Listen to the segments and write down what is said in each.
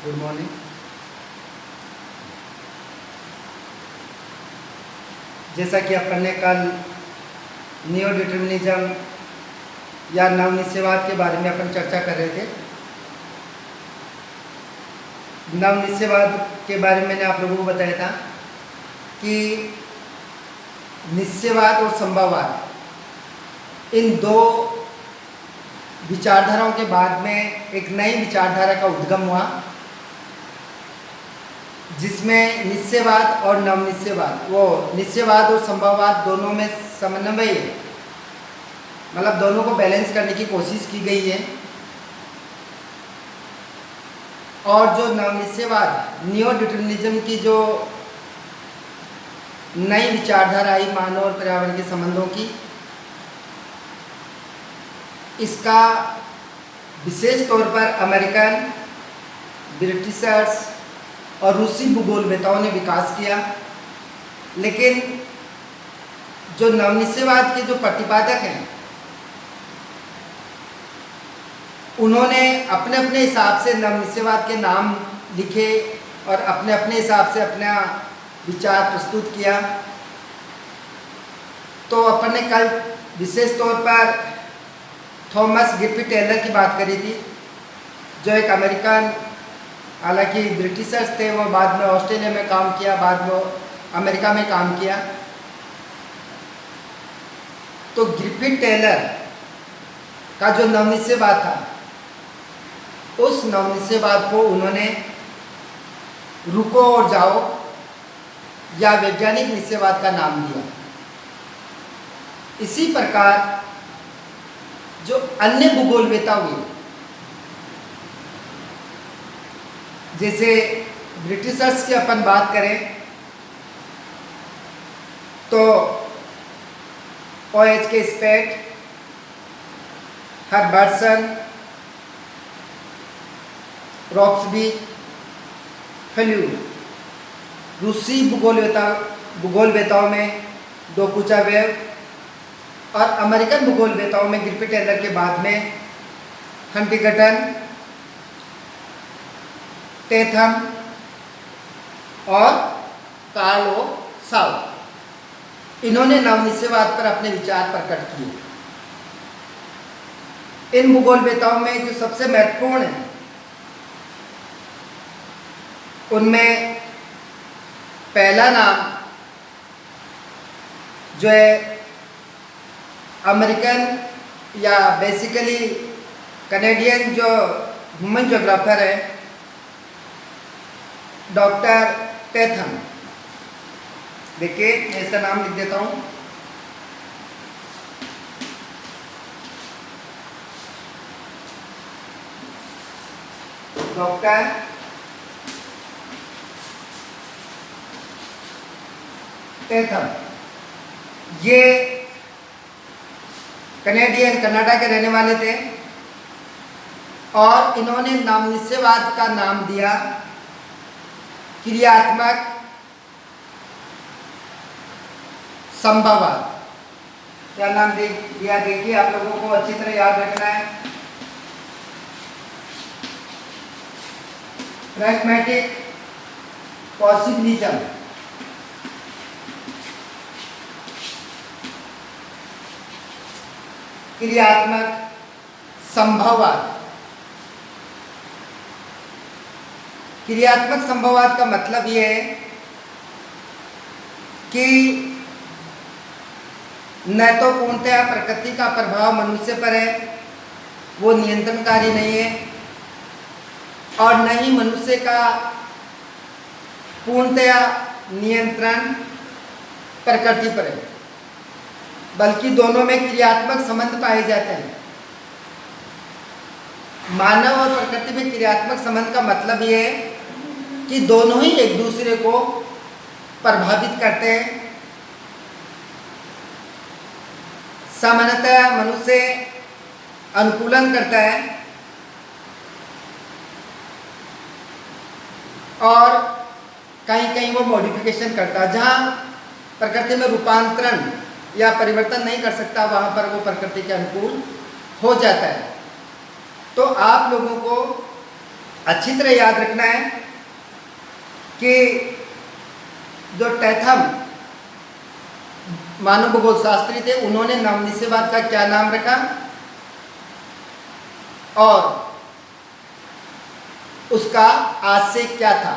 Good morning. जैसा कि अपन ने कल नियो डिटर्मिनिज्म या नवनिश्चयवाद के बारे में अपन चर्चा कर रहे थे। नवनिश्चयवाद के बारे में मैंने आप लोगों को बताया था कि निश्चयवाद और संभववाद इन दो विचारधाराओं के बाद में एक नई विचारधारा का उद्गम हुआ, जिसमें निश्चयवाद और नवनिश्चयवाद, वो निश्चयवाद और संभववाद दोनों में समन्वय है, मतलब दोनों को बैलेंस करने की कोशिश की गई है। और जो नवनिश्चयवाद नियो डिटर्मिनिज्म की जो नई विचारधारा आई मानव और पर्यावरण के संबंधों की, इसका विशेष तौर पर अमेरिकन, ब्रिटिशर्स और रूसी भूगोलवेताओं ने विकास किया। लेकिन जो नवनिश्चयवाद के जो प्रतिपादक हैं, उन्होंने अपने अपने हिसाब से नवनिश्चयवाद के नाम लिखे और अपने अपने हिसाब से अपना विचार प्रस्तुत किया। तो अपन ने कल विशेष तौर पर थॉमस गिरफिथ टेलर की बात करी थी, जो एक अमेरिकन, हालांकि ब्रिटिशर्स थे, वो बाद में ऑस्ट्रेलिया में काम किया, बाद में अमेरिका में काम किया। तो गिरफिथ टेलर का जो नवनिश्चयवाद था, उस नवनिश्चयवाद को उन्होंने रुको और जाओ या वैज्ञानिक निश्चयवाद का नाम दिया। इसी प्रकार जो अन्य भूगोलवेता हुए, जैसे ब्रिटिशर्स की अपन बात करें तो OHK स्पेट, हर्बर्टसन, रॉक्सबी, फेल्यू। रूसी भूगोलवेताओं में डोकुचावेव और अमेरिकन भूगोलवेताओं में गिरफिथ टेलर के बाद में हंटिंगटन, टेथम और कार्लो साउ, इन्होंने नवनिश्चयवाद पर अपने विचार प्रकट किए। इन भूगोलवेताओं में जो सबसे महत्वपूर्ण है, उनमें पहला नाम जो है अमेरिकन या बेसिकली कनेडियन जो ह्यूमन ज्योग्राफर है, डॉक्टर टेथम। देखिए मैं इसका नाम लिख देता हूँ। डॉक्टर टेथम, ये कनाडा के रहने वाले थे और इन्होंने नवनिश्चयवाद का नाम दिया क्रियात्मक संभववाद। क्या नाम दिया? देखिए आप लोगों को अच्छी तरह याद रखना है। प्रैग्मैटिक पॉसिबिलिज्म, क्रियात्मक संभववाद। क्रियात्मक संभववाद का मतलब यह है कि न तो पूर्णतया प्रकृति का प्रभाव मनुष्य पर है, वो नियंत्रणकारी नहीं है, और न ही मनुष्य का पूर्णतया नियंत्रण प्रकृति पर है, बल्कि दोनों में क्रियात्मक संबंध पाए जाते हैं। मानव और प्रकृति में क्रियात्मक संबंध का मतलब यह है कि दोनों ही एक दूसरे को प्रभावित करते हैं। सामान्यतः मनुष्य अनुकूलन करता है और कहीं कहीं वो मॉडिफिकेशन करता है। जहाँ प्रकृति में रूपांतरण या परिवर्तन नहीं कर सकता, वहाँ पर वो प्रकृति के अनुकूल हो जाता है। तो आप लोगों को अच्छी तरह याद रखना है कि जो टैथम मानव भूगोल शास्त्री थे, उन्होंने नवनिश्चयवाद का क्या नाम रखा और उसका आशय क्या था।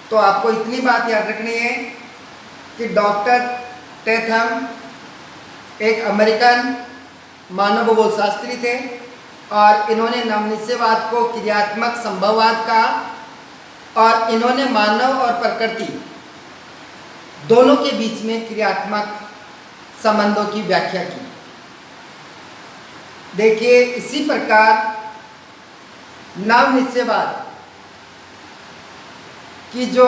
तो आपको इतनी बात याद रखनी है कि डॉक्टर टैथम एक अमेरिकन मानव भूगोल शास्त्री थे और इन्होंने नवनिश्चयवाद को क्रियात्मक संभववाद कहा और इन्होंने मानव और प्रकृति दोनों के बीच में क्रियात्मक संबंधों की व्याख्या की। देखिए, इसी प्रकार नवनिश्चयवाद की जो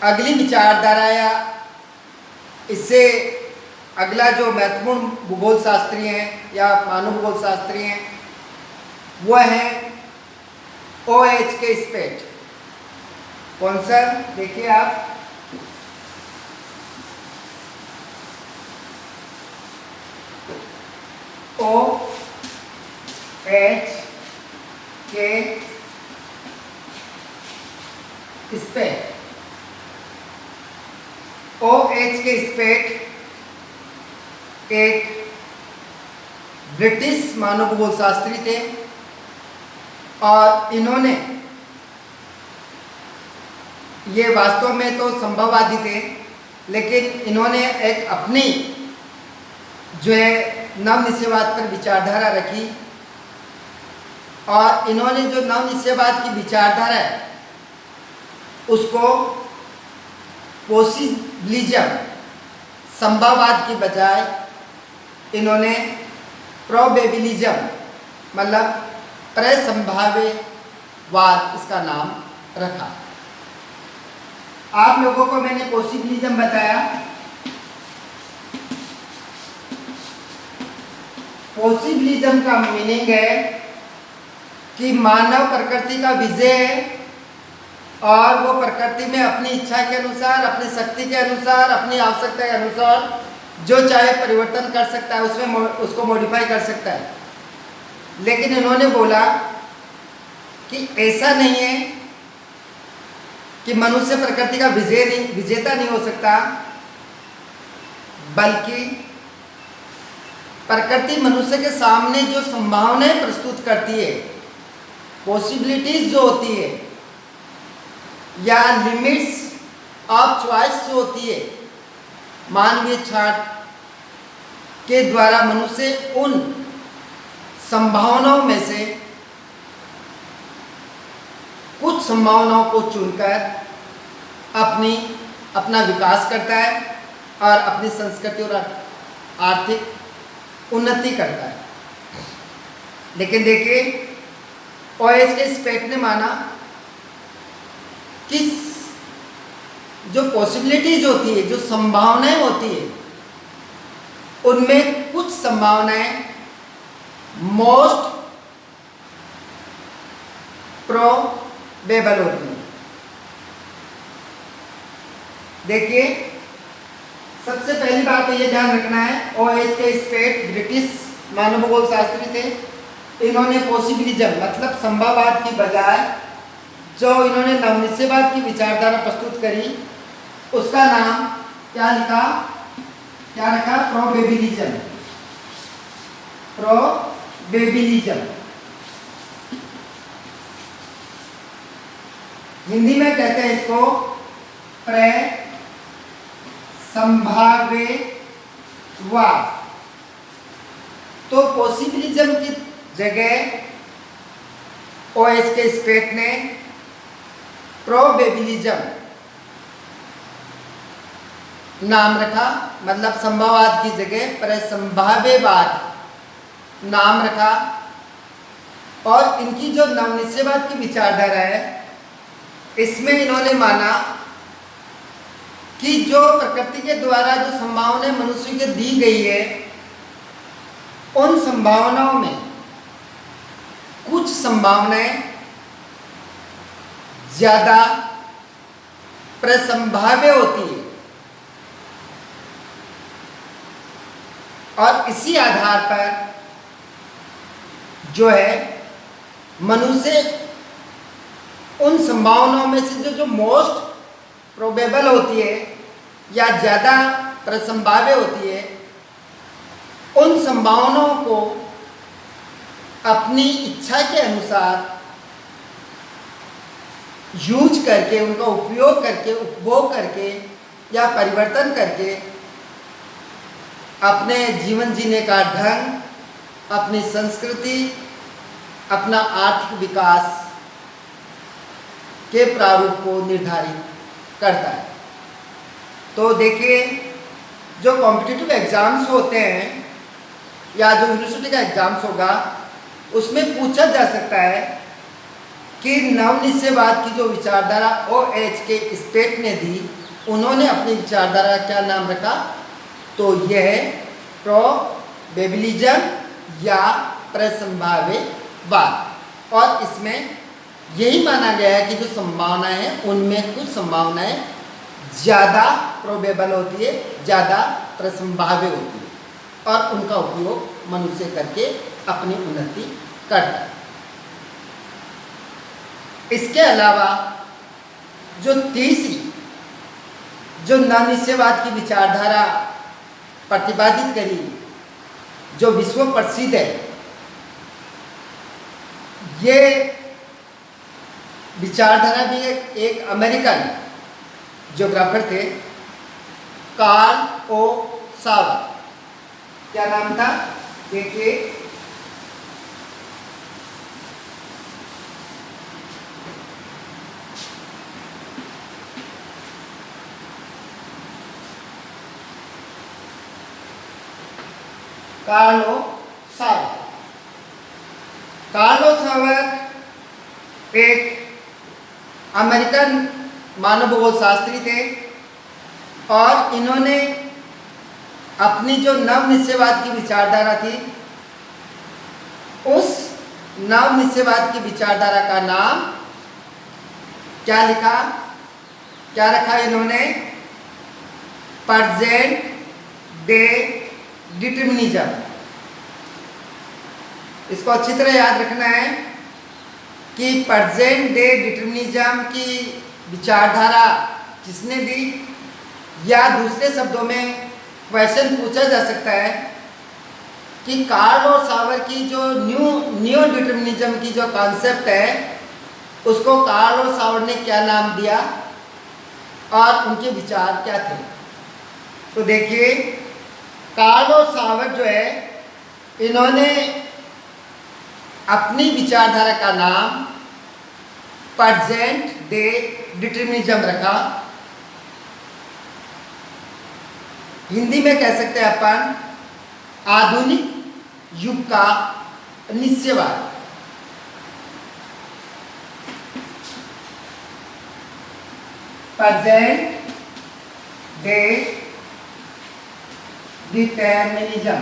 अगली विचारधारा या इससे अगला जो महत्वपूर्ण भूगोल शास्त्री हैं या मानव भूगोल शास्त्री हैं, वह है OH के स्पेट। कौन सा? देखिए आप, OH के स्पेट। OH के स्पेट एक ब्रिटिश मानव भूगोल शास्त्री थे और इन्होंने, ये वास्तव में तो संभववादी थे, लेकिन इन्होंने एक अपनी जो है नवनिश्चयवाद पर विचारधारा रखी और इन्होंने जो नवनिश्चयवाद की विचारधारा है उसको पॉसिबिलिज्म संभववाद की बजाय इन्होंने प्रोबेबिलिज्म मतलब प्रसंभाव्यवाद इसका नाम रखा। आप लोगों को मैंने पॉसिबिलिज्म बताया। पॉसिबिलिज्म का मीनिंग है कि मानव प्रकृति का विजय है और वो प्रकृति में अपनी इच्छा के अनुसार, अपनी शक्ति के अनुसार, अपनी आवश्यकता के अनुसार जो चाहे परिवर्तन कर सकता है, उसमें उसको मॉडिफाई कर सकता है। लेकिन इन्होंने बोला कि ऐसा नहीं है कि मनुष्य प्रकृति का विजेता नहीं हो सकता, बल्कि प्रकृति मनुष्य के सामने जो संभावनाएं प्रस्तुत करती है, पॉसिबिलिटीज जो होती है या लिमिट्स ऑफ चॉइस जो होती है, मानवीय छाट के द्वारा मनुष्य उन संभावनाओं में से कुछ संभावनाओं को चुनकर अपना विकास करता है और अपनी संस्कृति और आर्थिक उन्नति करता है। लेकिन देखिए, OH के स्पेट ने माना कि जो पॉसिबिलिटीज होती है, जो संभावनाएं होती है, उनमें कुछ संभावनाएं मोस्ट प्रोबेबल होती है। देखिए, सबसे पहली बात तो ये ध्यान रखना है, OH के स्पेट ब्रिटिश मानव भूगोल शास्त्री थे। इन्होंने पॉसिबिलिज्म मतलब संभववाद की बजाय जो इन्होंने नवनिश्चयवाद की विचारधारा प्रस्तुत करी, उसका नाम क्या रखा? प्रोबेबिलिज्म। प्रोबेबिलिज्म हिंदी में कहते हैं इसको संभाव्यवाद। तो पॉसिबिलिज्म की जगह OH के स्पेट ने प्रोबेबिलिज्म नाम रखा, मतलब संभववाद की जगह प्रसंभाव्यवाद नाम रखा। और इनकी जो नवनिश्चयवाद की विचारधारा है, इसमें इन्होंने माना कि जो प्रकृति के द्वारा जो संभावनाएं मनुष्य को दी गई है, उन संभावनाओं में कुछ संभावनाएं ज्यादा प्रसंभाव्य होती है और इसी आधार पर जो है मनुष्य उन संभावनाओं में से जो मोस्ट प्रोबेबल होती है या ज़्यादा प्रसंभाव्य होती है, उन संभावनाओं को अपनी इच्छा के अनुसार यूज करके, उनका उपयोग करके, उपभोग करके या परिवर्तन करके अपने जीवन जीने का ढंग, अपनी संस्कृति, अपना आर्थिक विकास के प्रारूप को निर्धारित करता है। तो देखिए, जो कॉम्पिटिटिव एग्जाम्स होते हैं या जो यूनिवर्सिटी का एग्जाम्स होगा, उसमें पूछा जा सकता है कि नवनिश्चयवाद की जो विचारधारा OH के स्टेट ने दी, उन्होंने अपनी विचारधारा का क्या नाम रखा? तो यह प्रोबेबिलिज्म या प्रसंभाव्यवाद। और इसमें यही माना गया है कि जो संभावनाएं हैं उनमें कुछ संभावनाएं ज़्यादा प्रोबेबल होती है, ज़्यादा प्रसंभाव्य होती है और उनका उपयोग मनुष्य करके अपनी उन्नति करता है। इसके अलावा जो तीसरी जो नवनिश्चयवाद की विचारधारा प्रतिपादित करी, जो विश्व प्रसिद्ध है, ये विचारधारा भी एक अमेरिकन ज्योग्राफर थे, कार्ल ओ सावर। क्या नाम था? देखिए, कार्लो सावर। कार्लो सावर एक अमेरिकन मानव भूगोल शास्त्री थे और इन्होंने अपनी जो नवनिश्चयवाद की विचारधारा थी, उस नवनिश्चयवाद की विचारधारा का नाम क्या लिखा, क्या रखा इन्होंने? Present day determinism. इसको अच्छी तरह याद रखना है कि प्रेजेंट डे डिटर्मिनिज्म की विचारधारा किसने दी, या दूसरे शब्दों में क्वेश्चन पूछा जा सकता है कि कार्ल और सावर की जो न्यू डिटर्मिनिज्म की जो कॉन्सेप्ट है, उसको कार्ल और सावर ने क्या नाम दिया और उनके विचार क्या थे? तो देखिए, कार्ल और सावर जो है, इन्होंने अपनी विचारधारा का नाम प्रेजेंट डे डिटर्मिनिज्म रखा। हिंदी में कह सकते हैं अपन आधुनिक युग का निश्चयवाद। Present day determinism.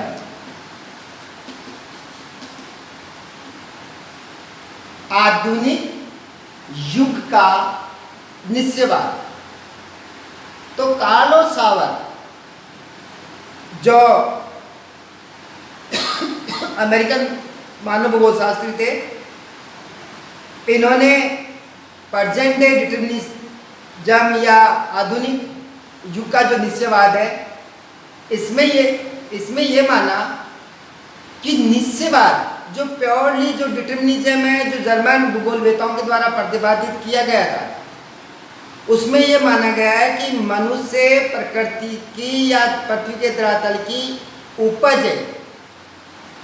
आधुनिक युग का निश्चयवाद। तो कार्ल और सावर जो अमेरिकन मानव भूगोल शास्त्री थे, इन्होंने प्रेजेंट डे डिटर्मिनिज्म या आधुनिक युग का जो निश्चयवाद है, इसमें ये माना कि निश्चयवाद जो प्योरली जो डिटर्मिनिज्म है, जो जर्मन भूगोलवेताओं के द्वारा प्रतिपादित किया गया था, उसमें यह माना गया है कि मनुष्य प्रकृति की या पृथ्वी के धरातल की उपज है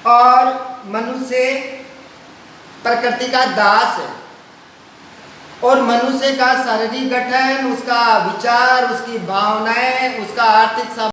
और मनुष्य प्रकृति का दास है, और मनुष्य का शारीरिक गठन, उसका विचार, उसकी भावनाएं, उसका आर्थिक